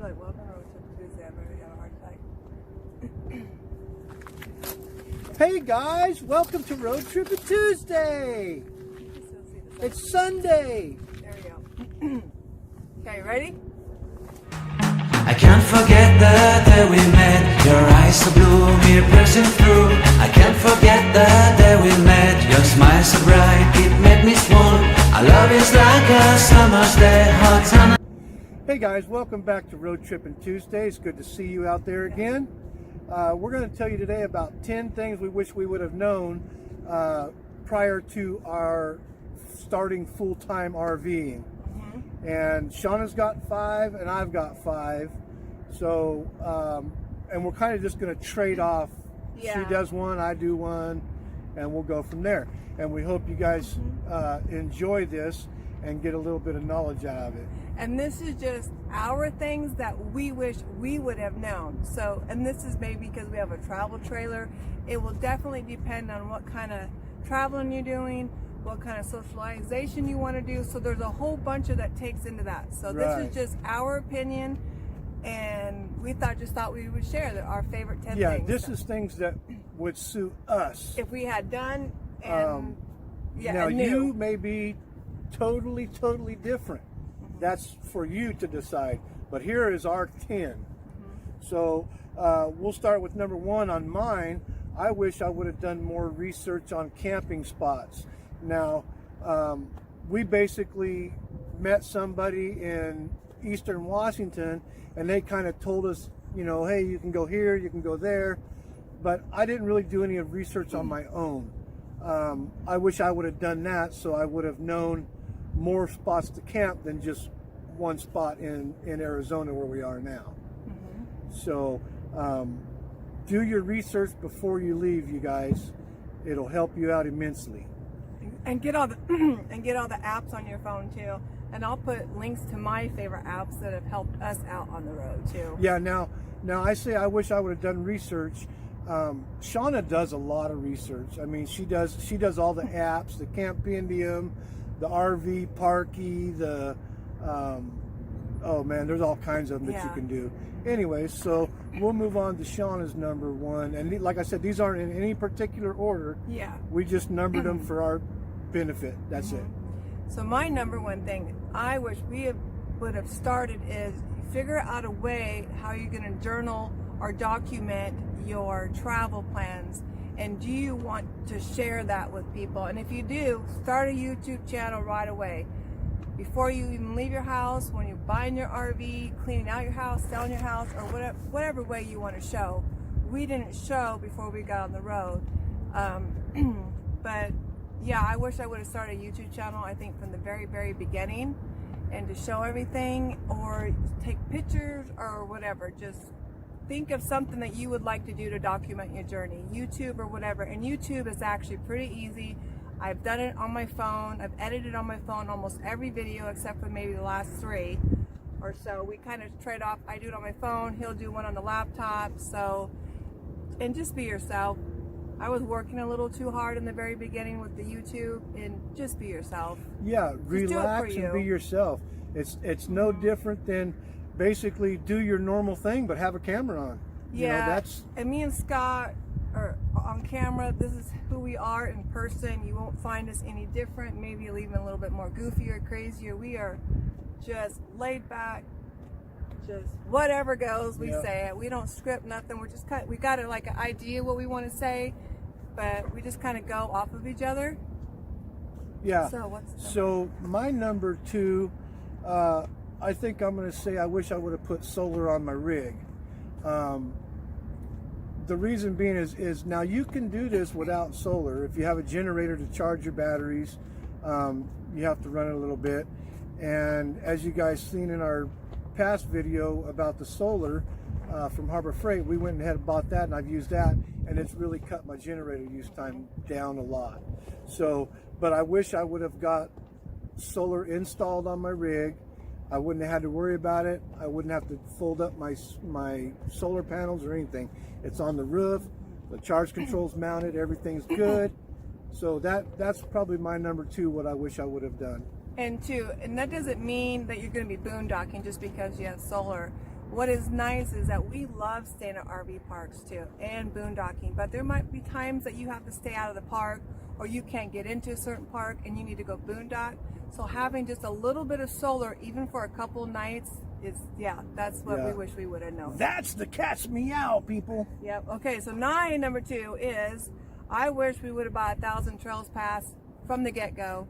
you're like, welcome to Roadtrippers App. I'm having a hard time. Hey guys, welcome to Road Trip Tuesday. It's Sunday. There we go. Okay, ready? I can't forget the day we met. Your eyes so blue, me piercing through. I can't forget the day we met. Your smile so bright, it made me swoon. Our love is like a summer's day, hot sun. Hey guys, welcome back to Road Tripping Tuesday. It's good to see you out there again. We're going to tell you today about 10 things we wish we would have known prior to our starting full-time RVing. And Shaunna's got 5 and I've got 5. So, and we're kind of just going to trade off. Yeah. She does one, I do one, and we'll go from there. And we hope you guys enjoy this and get a little bit of knowledge out of it. And this is just our things that we wish we would have known. So, and this is maybe because we have a travel trailer. It will definitely depend on what kind of traveling you're doing, what kind of socialization you want to do. So there's a whole bunch of that takes into that. So Right. This is just our opinion, and we just thought we would share our favorite 10 Yeah, things. this is things that would suit us. If we had done, and Now and new. you may be totally different. That's for you to decide. But here is our 10. So we'll start with number 1 on mine. I wish I would have done more research on camping spots. Now, we basically met somebody in Eastern Washington, and they kind of told us, you know, hey, you can go here, you can go there. But I didn't really do any research on my own. I wish I would have done that, so I would have known more spots to camp than just one spot in Arizona where we are now. So do your research before you leave, you guys. It'll help you out immensely. And get all the apps on your phone too. And I'll put links to my favorite apps that have helped us out on the road too. Yeah, now I say I wish I would have done research. Shaunna does a lot of research. I mean, she does all the apps, the Campendium, the RV Parky, the oh man, there's all kinds of them that you can do. Anyways, so we'll move on to Shaunna's number 1, and like I said, these aren't in any particular order. Yeah. We just numbered them for our benefit. That's it. So my number 1 thing I wish we would have started is figure out a way how you're going to journal or document your travel plans. And do you want to share that with people? And if you do, start a YouTube channel right away. Before you even leave your house, when you're buying your RV, cleaning out your house, selling your house, or whatever way you want to show. We didn't show before we got on the road. But yeah, I wish I would have started a YouTube channel, I think from the very beginning, and to show everything or take pictures or whatever. Just think of something that you would like to do to document your journey, YouTube or whatever. And YouTube is actually pretty easy. I've done it on my phone. I've edited on my phone almost every video except for maybe the last 3 or so. We kind of trade off. I do it on my phone. He'll do one on the laptop. So, and just be yourself. I was working a little too hard in the very beginning with the YouTube, and just be yourself. Yeah, Just do it for relax and be you. yourself. It's no different than basically do your normal thing, but have a camera on. Yeah, You know, that's and me and Scott are on camera. This is who we are in person. You won't find us any different, maybe even a little bit more goofy or crazier. We are just laid back, just whatever goes, we say it. We don't script nothing. We're just we got like an idea what we want to say, but we just kind of go off of each other. yeah. So what's the So my number 2, I think I'm going to say I wish I would have put solar on my rig. The reason being is now you can do this without solar. If you have a generator to charge your batteries, you have to run it a little bit. And as you guys seen in our past video about the solar from Harbor Freight, we went ahead and bought that, and I've used that, and it's really cut my generator use time down a lot. So, but I wish I would have got solar installed on my rig. I wouldn't have had to worry about it. I wouldn't have to fold up my solar panels or anything. It's on the roof. The charge control's mounted. Everything's good. So that's probably my number 2, what I wish I would have done. And that doesn't mean that you're going to be boondocking just because you have solar. what is nice is that we love staying at RV parks too, and boondocking, but there might be times that you have to stay out of the park, or you can't get into a certain park and you need to go boondock. So having just a little bit of solar, even for a couple nights, is, yeah, that's what we wish we would have known. That's the cat's meow, people. Yep. Okay, so number 2 is, I wish we would have bought 1,000 Trails Pass from the get-go.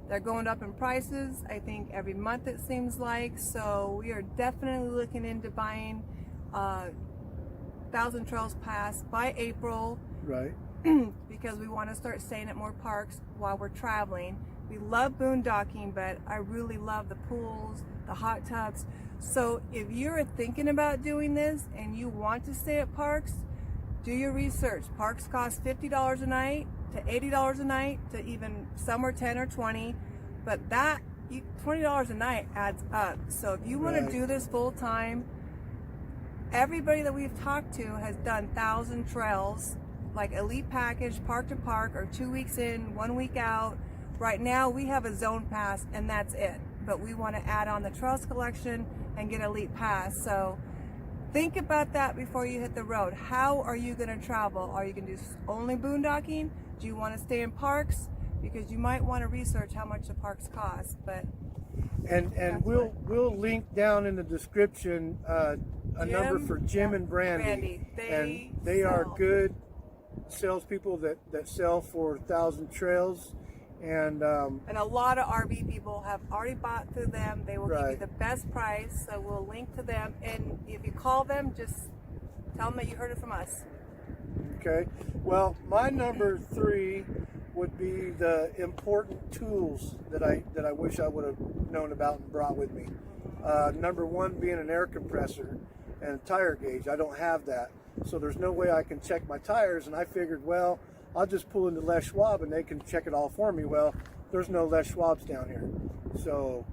They're going up in prices, I think, every month it seems like. So we are definitely looking into buying 1,000 Trails Pass by April. Right. Because we want to start staying at more parks while we're traveling. We love boondocking, but I really love the pools, the hot tubs. So if you're thinking about doing this and you want to stay at parks, do your research. Parks cost $50 a night to $80 a night to even some are 10 or 20, but that $20 a night adds up. So if you want to do this full time, everybody that we've talked to has done 1,000 trails, like elite package, park to park, or 2 weeks in, 1 week out. Right now we have a zone pass and that's it, but we want to add on the trails collection and get elite pass. So think about that before you hit the road. How are you going to travel? Are you going to do only boondocking? Do you want to stay in parks? Because you might want to research how much the parks cost. But and we'll link down in the description a number for Jim and Brandy. They are good salespeople that sell for 1,000 trails. And a lot of RV people have already bought through them. They will give you the best price, so we'll link to them. And if you call them, just tell them that you heard it from us. Okay. Well, my number 3 would be the important tools that I wish I would have known about and brought with me. Number 1 being an air compressor and a tire gauge. I don't have that, so there's no way I can check my tires. And I figured, well, I'll just pull into Les Schwab and they can check it all for me. Well, there's no Les Schwabs down here. So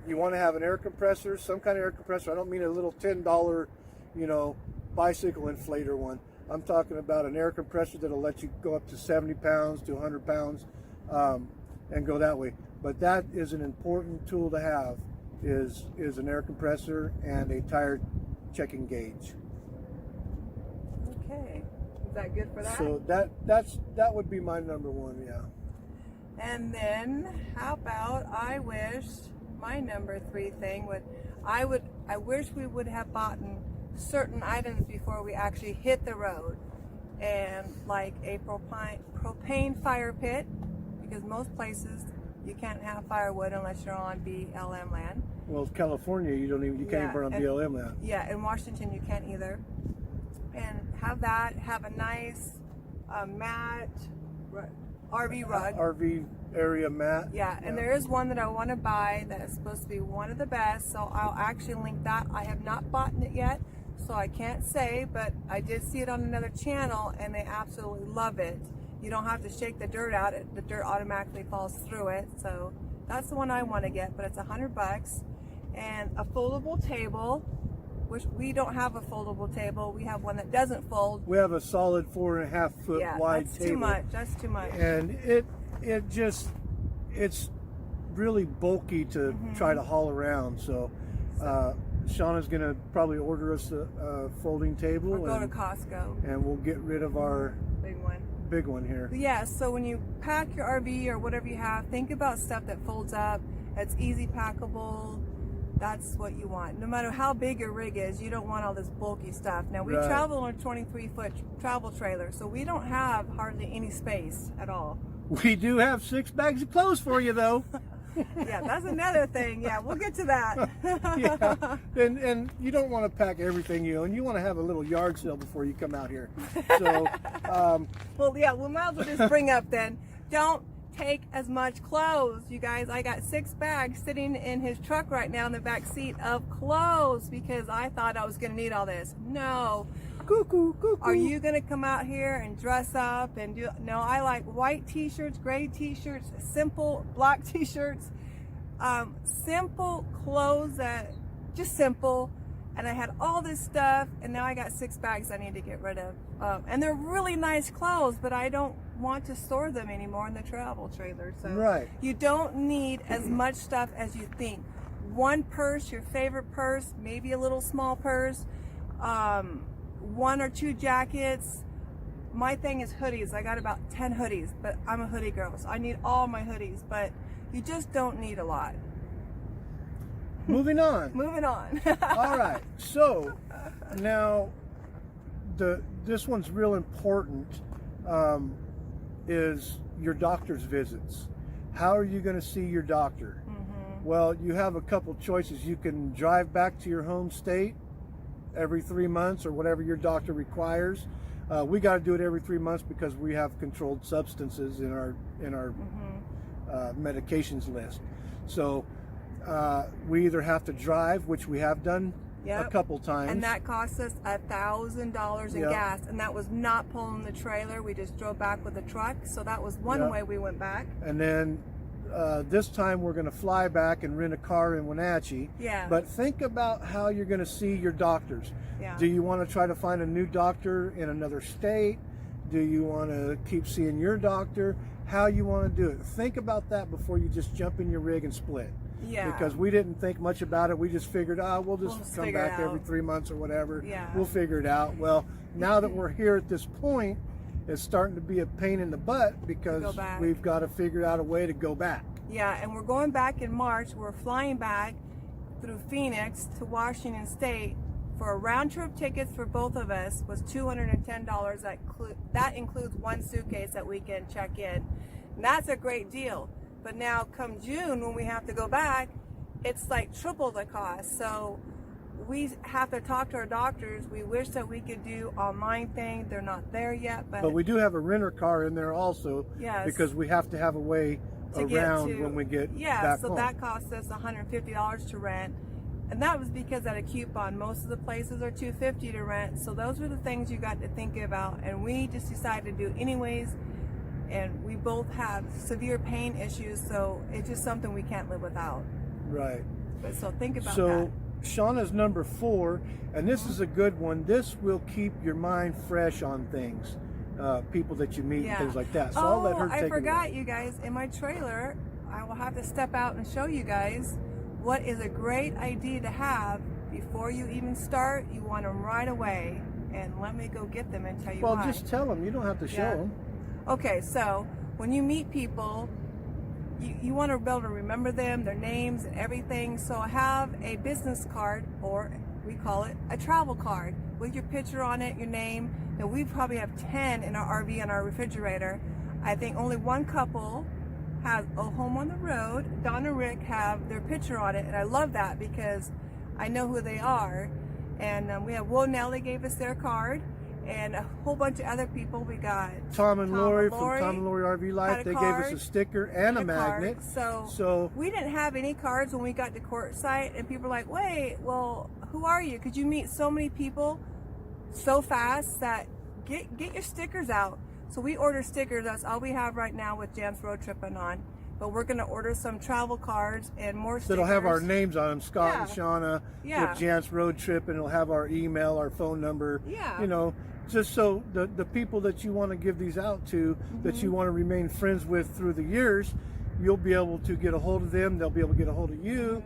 you want to have an air compressor, some kind of air compressor. I don't mean a little $10, bicycle inflator one. I'm talking about an air compressor that'll let you go up to 70 pounds to 100 pounds and go that way. But that is an important tool to have, is an air compressor and a tire checking gauge. Okay. Is that good for that? So that would be my number 1, yeah. And then how about my number 3 thing I wish we would have bought certain items before we actually hit the road, and like a propane fire pit, because most places you can't have firewood unless you're on BLM land. Well, California, you can't even burn on BLM land. Yeah, in Washington you can't either. And have a nice mat, RV rug. RV area mat. Yeah, and there is one that I want to buy that is supposed to be one of the best, so I'll actually link that. I have not bought it yet, so I can't say, but I did see it on another channel and they absolutely love it. You don't have to shake the dirt out, the dirt automatically falls through it. So that's the one I want to get, but it's $100. And a foldable table, which we don't have a foldable table. We have one that doesn't fold. We have a solid 4.5 foot wide that's table. Too much. That's too much. And it's really bulky to try to haul around. So Shaunna's gonna probably order us a folding table. Or go to Costco. And we'll get rid of our big one here. Yeah, so when you pack your RV or whatever you have, think about stuff that folds up. It's easy packable. That's what you want. No matter how big your rig is, you don't want all this bulky stuff. Now, we travel on a 23-foot travel trailer, so we don't have hardly any space at all. We do have 6 bags of clothes for you, though. Yeah, that's another thing. Yeah, we'll get to that. Yeah. And you don't want to pack everything you own. You want to have a little yard sale before you come out here. So, well, yeah, we might as well just bring up then. Don't take as much clothes, you guys. I got 6 bags sitting in his truck right now in the back seat of clothes because I thought I was going to need all this. No. Cuckoo. Are you going to come out here and dress up and do? No, I like white t-shirts, gray t-shirts, simple black t-shirts, simple clothes that just simple. And I had all this stuff, and now I got 6 bags I need to get rid of. And they're really nice clothes, but I don't want to store them anymore in the travel trailer. So you don't need as much stuff as you think. one purse, your favorite purse, maybe a little small purse, 1 or 2 jackets. My thing is hoodies. I got about 10 hoodies, but I'm a hoodie girl, so I need all my hoodies, but you just don't need a lot. Moving on. Moving on. All right. So now this one's real important, is your doctor's visits. How are you going to see your doctor? Well, you have a couple choices. You can drive back to your home state every 3 months or whatever your doctor requires. We got to do it every 3 months because we have controlled substances in our medications list. So we either have to drive, which we have done a couple times, and that cost us $1,000 in gas, and that was not pulling the trailer. We just drove back with a truck, so that was one way we went back. And then this time we're going to fly back and rent a car in Wenatchee. But think about how you're going to see your doctors. Do you want to try to find a new doctor in another state? Do you want to keep seeing your doctor? How you want to do it? Think about that before you just jump in your rig and split. Because we didn't think much about it. We just figured, we'll just come back every 3 months or whatever. We'll figure it out. Well, now that we're here at this point, it's starting to be a pain in the butt because we've got to figure out a way to go back. And we're going back in March. We're flying back through Phoenix to Washington State for a round trip tickets for both of us was $210. That includes 1 suitcase that we can check in. And that's a great deal. But now come June when we have to go back, it's like triple the cost. So we have to talk to our doctors. We wish that we could do online thing. They're not there yet. But we do have a renter car in there also because we have to have a way around when we get back home. That cost us $150 to rent. And that was because at a coupon, most of the places are $250 to rent. So those were the things you got to think about. And we just decided to do anyways. And we both have severe pain issues, so it's just something we can't live without. Right. But so think about that. So Shaunna's number 4, and this is a good one. This will keep your mind fresh on things, people that you meet and things like that. So I'll let her take it. I forgot, you guys, in my trailer, I will have to step out and show you guys what is a great idea to have before you even start. You want them right away, and let me go get them and tell you why. Well, just tell them. You don't have to show them. Okay, so when you meet people, you want to be able to remember them, their names and everything. So have a business card, or we call it a travel card, with your picture on it, your name. And we probably have 10 in our RV on our refrigerator. I think only 1 couple has a home on the road. Don and Rick have their picture on it, and I love that because I know who they are. And we have Will Nelly gave us their card. And a whole bunch of other people. We got Tom and Lori from Tom and Lori RV Life. They gave us a sticker and a magnet. So we didn't have any cards when we got to Quartzsite, and people were like, wait, well, who are you? Could you meet so many people so fast that get your stickers out? So we order stickers. That's all we have right now with Jan's Road Tripping on. But we're going to order some travel cards and more stickers. That'll have our names on them, Scott and Shaunna with Jan's Road Trip, and it'll have our email, our phone number. You know, just so the people that you want to give these out to, that you want to remain friends with through the years, you'll be able to get a hold of them. They'll be able to get a hold of you.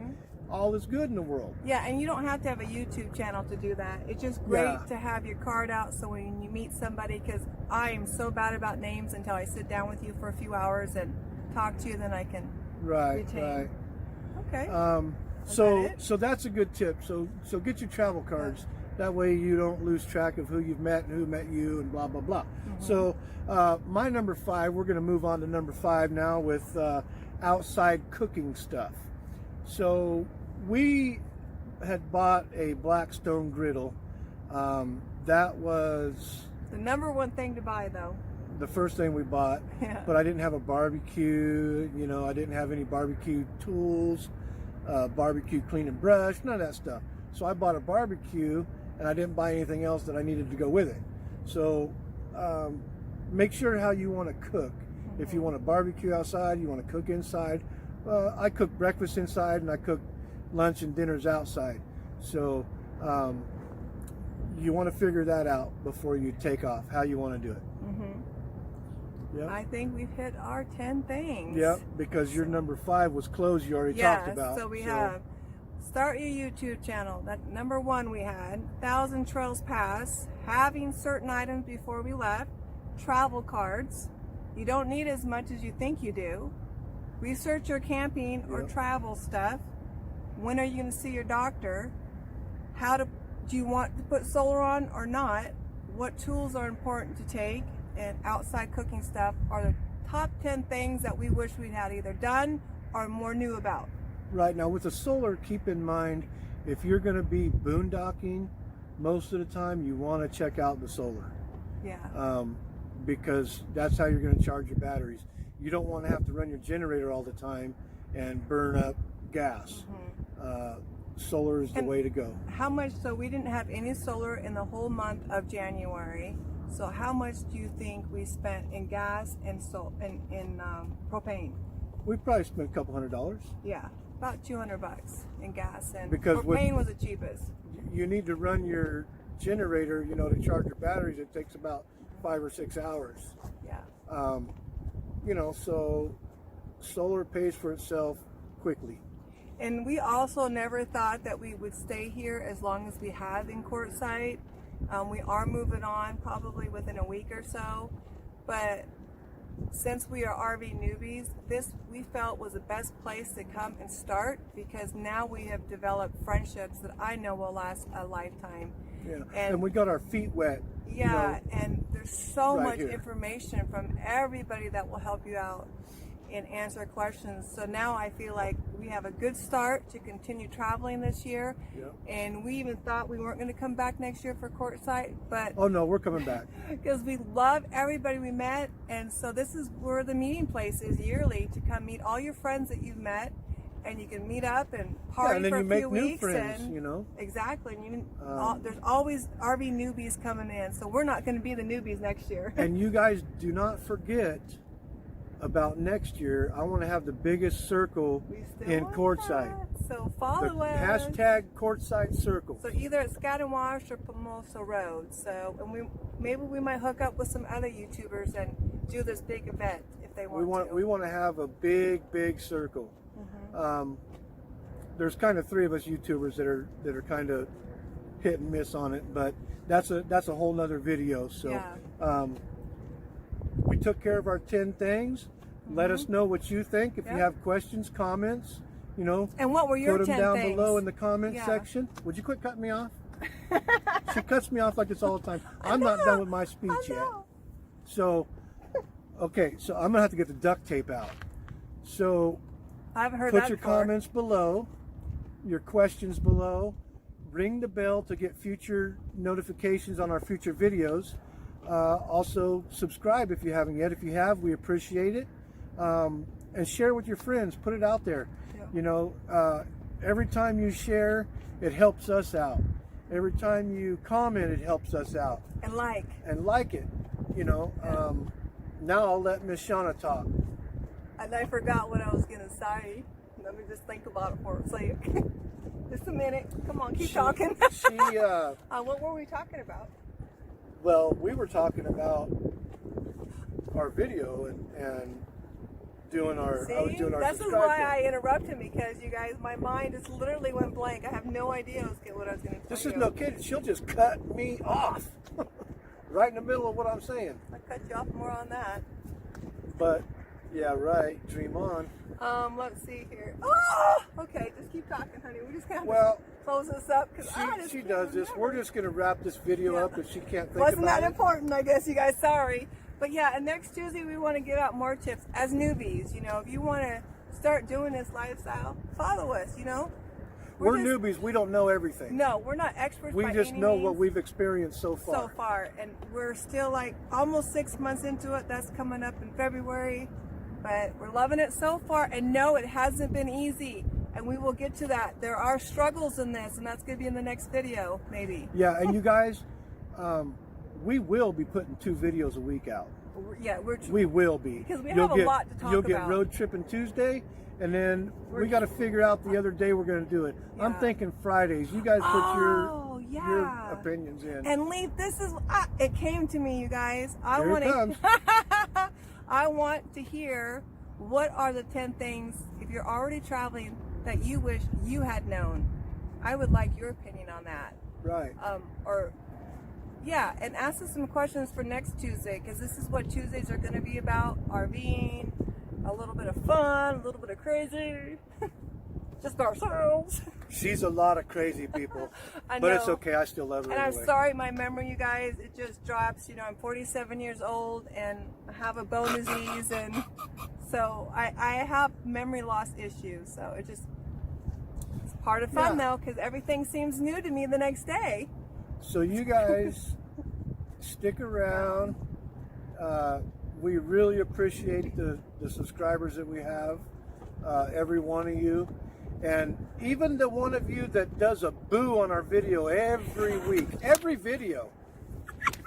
All is good in the world. And you don't have to have a YouTube channel to do that. It's just great to have your card out so when you meet somebody, because I am so bad about names until I sit down with you for a few hours and talk to you, then I can retain. Okay. So that's a good tip. So get your travel cards. That way you don't lose track of who you've met and who met you and blah blah blah. So my number 5, we're going to move on to number 5 now with outside cooking stuff. So we had bought a Blackstone griddle. That was the number 1 thing to buy, though. The first thing we bought, but I didn't have a barbecue. You know, I didn't have any barbecue tools, barbecue clean and brush, none of that stuff. So I bought a barbecue, and I didn't buy anything else that I needed to go with it. So make sure how you want to cook. If you want to barbecue outside, you want to cook inside. I cook breakfast inside, and I cook lunch and dinners outside. So you want to figure that out before you take off, how you want to do it. I think we've hit our 10 things. Yep, because your number 5 was clothes you already talked about. So we have Start your YouTube channel. That number one we had. 1,000 trails pass. Having certain items before we left. Travel cards. You don't need as much as you think you do. Research your camping or travel stuff. When are you going to see your doctor? Do you want to put solar on or not? What tools are important to take? And outside cooking stuff are the top 10 things that we wish we'd had either done or more knew about. Right, now with the solar, keep in mind, if you're going to be boondocking, most of the time you want to check out the solar. Yeah. Because that's how you're going to charge your batteries. You don't want to have to run your generator all the time and burn up gas. Solar is the way to go. How much, so we didn't have any solar in the whole month of January. So how much do you think we spent in gas and propane? We probably spent a couple $100. Yeah, about $200 in gas, and Because propane was the cheapest. You need to run your generator, you know, to charge your batteries. It takes about 5 or 6 hours. Yeah. You know, so solar pays for itself quickly. And we also never thought that we would stay here as long as we have in Quartzsite. We are moving on probably within a week or so, but since we are RV newbies, this we felt was the best place to come and start, because now we have developed friendships that I know will last a lifetime. Yeah, and we got our feet wet. Yeah, you know, and there's so right much here. information from everybody that will help you out and answer questions. So now I feel like we have a good start to continue traveling this year. Yep. And we even thought we weren't going to come back next year for Quartzsite, but Oh no, we're coming back. because we love everybody we met, and so this is where the meeting place is yearly, to come meet all your friends that you've met, and you can meet up and party and then for you a make few new weeks. friends, and you know. exactly, and there's always RV newbies coming in, so we're not going to be the newbies next year. And you guys do not forget about next year. I want to have the biggest circle We still in want Quartzsite. that. So The follow us. hashtag Quartzsite Circle. So either at Scatawash or Pomosa Road. So, and maybe we might hook up with some other YouTubers and do this big event if they want to. We want to have a big circle. There's kind of 3 of us YouTubers that are kind of hit and miss on it, but that's a whole nother video. So Yeah. we took care of our 10 things. Let us know what you think. If you Yep. have questions, comments, you know, And what were your put them 10 down things? below in the comment Yeah. section. Would you quit cutting me off? She cuts me off like this all the time. I'm not done with my speech I yet. know. So, okay, so I'm gonna have to get the duct tape out. So I haven't heard put that your before. comments below, your questions below. Ring the bell to get future notifications on our future videos. Also, subscribe if you haven't yet. If you have, we appreciate it. And share with your friends. Put it out there. Yeah. You know, every time you share, it helps us out. Every time you comment, it helps us out. And like. And like it. You know. Now I'll let Miss Shaunna talk. And I forgot what I was going to say. Let me just think about it for a second. Just a minute. Come on, keep talking. What were we talking about? Well, we were talking about our video and doing our. See, I was doing our this is subscribe why thing. I interrupted, because you guys, my mind just literally went blank. I have no idea what I was going to tell This you. is no kidding. She'll just cut me off right in the middle of what I'm saying. I'll cut you off more on that. But yeah, right. Dream on. Let's see here. Oh, okay. Just keep talking, honey. We just kind of Well, close this up because she does this. We're just gonna wrap this video Yeah. up if she can't think Wasn't about that it. important? I guess you guys. Sorry, but yeah. And next Tuesday we want to give out more tips as newbies. You know, if you want to start doing this lifestyle, follow us. You know, We're just- newbies. We don't know everything. No, we're not experts. We by just any know means. what we've experienced so far. So far, and we're still like almost 6 months into it. That's coming up in February, but we're loving it so far. And no, it hasn't been easy, and we will get to that. There are struggles in this, and that's going to be in the next video, maybe. Yeah, and you guys, we will be putting 2 videos a week out. Yeah, We will be. Because we have a lot to talk You'll about. get Road Tripping Tuesday, and then we We're- got to figure out the other day we're going to do it. I'm Yeah. thinking Fridays. You guys put Oh, your yeah. opinions in. And Lee, this is it came to me, you guys. Here it comes. I want to hear what are the 10 things, if you're already traveling, that you wish you had known. I would like your opinion on that. Right. Or yeah, and ask us some questions for next Tuesday, because this is what Tuesdays are going to be about: RVing, a little bit of fun, a little bit of crazy, just ourselves. She's a lot of crazy people, I but it's know. okay. I still love her And anyway. I'm sorry, my memory, you guys, it just drops. You know, I'm 47 years old and I have a bone disease, and so I have memory loss issues. So it's part of fun Yeah. though, because everything seems new to me the next day. So you guys stick around. We really appreciate the subscribers that we have, every one of you. And even the one of you that does a boo on our video every week, every video.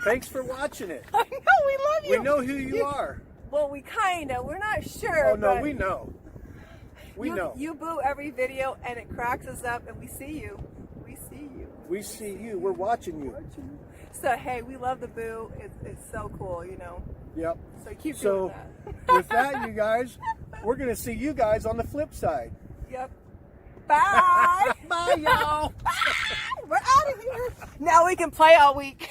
Thanks for watching it. I know, we love you. We know who you are. Well, we're not sure. Oh no, but we know. We know. You boo every video and it cracks us up, and we see you. We see you. We see you. We're watching you. So hey, we love the boo. It's so cool, you know. Yep. So keep doing So that. with that, you guys, we're gonna see you guys on the flip side. Yep. Bye. Bye, y'all. We're out of here. Now we can play all week.